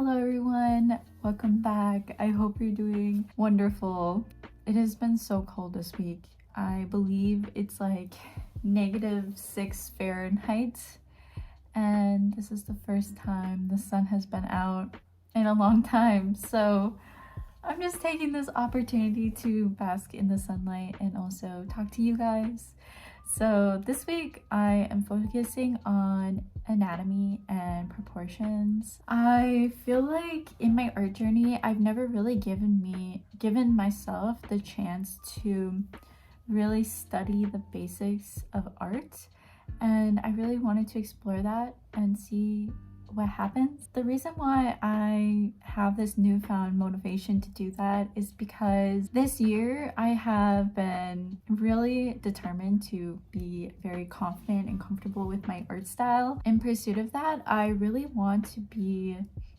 Hello everyone, welcome back. I hope you're doing wonderful. It has been so cold this week. I believe it's like -6 Fahrenheit, and this is the first time the sun has been out in a long time. So I'm just taking this opportunity to bask in the sunlight and also talk to you guys. So this week I am focusing on anatomy and proportions. I feel like in my art journey I've never really given myself the chance to really study the basics of art, and I really wanted to explore that and see what happens. The reason why I have this newfound motivation to do that is because this year I have been really determined to be very confident and comfortable with my art style. In pursuit of that, I really want to be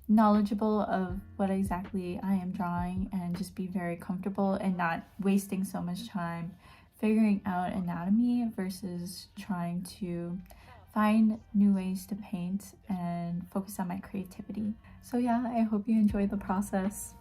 knowledgeable of what exactly I am drawing and just be very comfortable and not wasting so much time figuring out anatomy versus trying to find new ways to paint and focus on my creativity. So yeah, I hope you enjoy the process.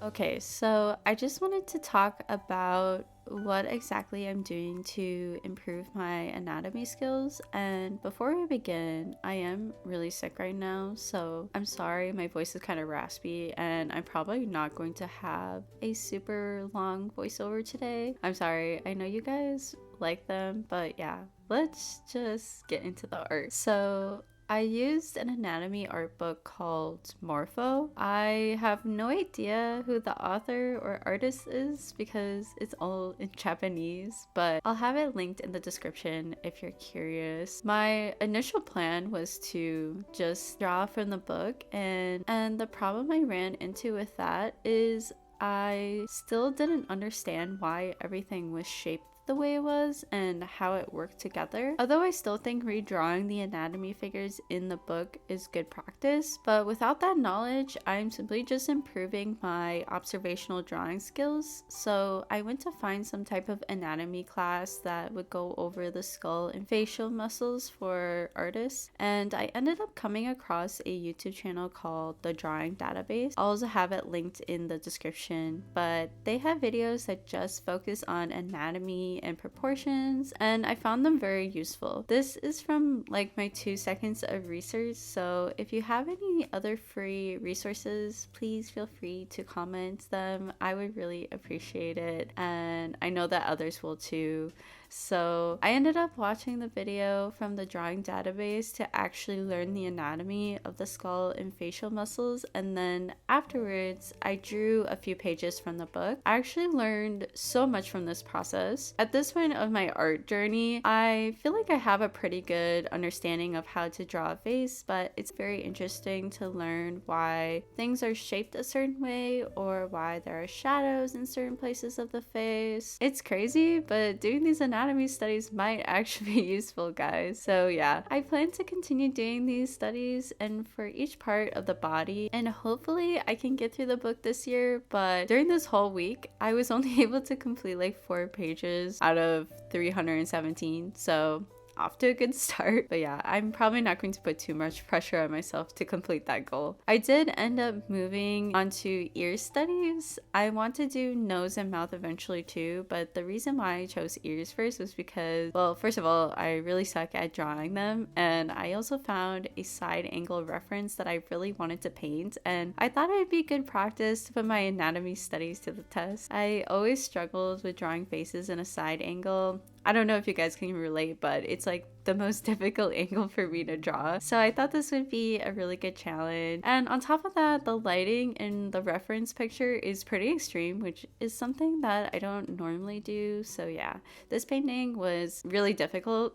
Okay, so I just wanted to talk about what exactly I'm doing to improve my anatomy skills. And before we begin, I am really sick right now, so I'm sorry my voice is kind of raspy and I'm probably not going to have a super long voiceover today. I'm sorry, I know you guys like them, but yeah, let's just get into the art. So I used an anatomy art book called Morpho. I have no idea who the author or artist is because it's all in Japanese, but I'll have it linked in the description if you're curious. My initial plan was to just draw from the book, and the problem I ran into with that is I still didn't understand why everything was shaped the way it was and how it worked together. Although I still think redrawing the anatomy figures in the book is good practice, but without that knowledge, I'm simply just improving my observational drawing skills. So I went to find some type of anatomy class that would go over the skull and facial muscles for artists, and I ended up coming across a YouTube channel called The Drawing Database. I'll also have it linked in the description, but they have videos that just focus on anatomy and proportions, and I found them very useful. This is from like my 2 seconds of research, so if you have any other free resources, please feel free to comment them. I would really appreciate it, and I know that others will too. So I ended up watching the video from the Drawing Database to actually learn the anatomy of the skull and facial muscles, and then afterwards I drew a few pages from the book. I actually learned so much from this process. At this point of my art journey, I feel like I have a pretty good understanding of how to draw a face, but it's very interesting to learn why things are shaped a certain way or why there are shadows in certain places of the face. It's crazy, but doing these anatomy studies might actually be useful, guys. So yeah, I plan to continue doing these studies and for each part of the body, and hopefully I can get through the book this year. But during this whole week, I was only able to complete like 4 pages out of 317, so off to a good start. But yeah, I'm probably not going to put too much pressure on myself to complete that goal. I did end up moving onto ear studies. I want to do nose and mouth eventually too, but the reason why I chose ears first was because, well, first of all, I really suck at drawing them, and I also found a side angle reference that I really wanted to paint, and I thought it'd be good practice to put my anatomy studies to the test. I always struggled with drawing faces in a side angle. I don't know if you guys can relate, but it's like the most difficult angle for me to draw. So I thought this would be a really good challenge. And on top of that, the lighting in the reference picture is pretty extreme, which is something that I don't normally do. So yeah, this painting was really difficult,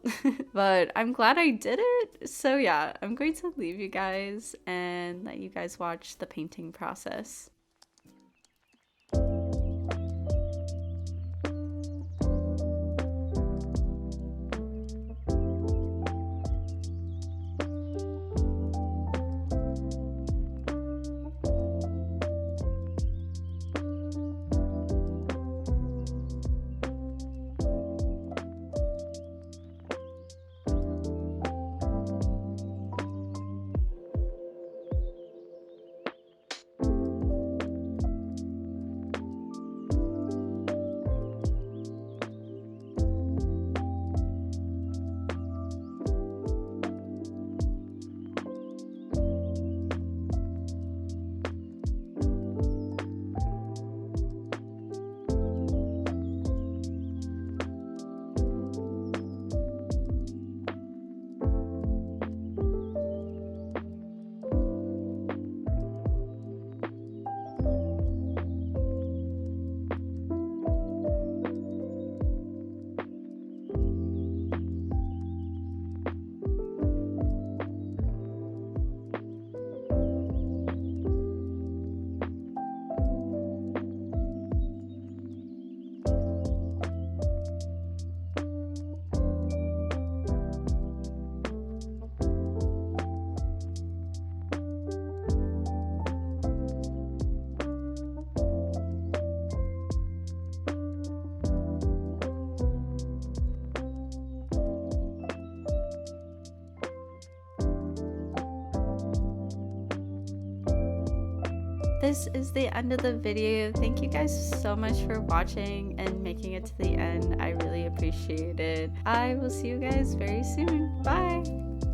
but I'm glad I did it. So yeah, I'm going to leave you guys and let you guys watch the painting process. This is the end of the video. Thank you guys so much for watching and making it to the end. I really appreciate it. I will see you guys very soon. Bye!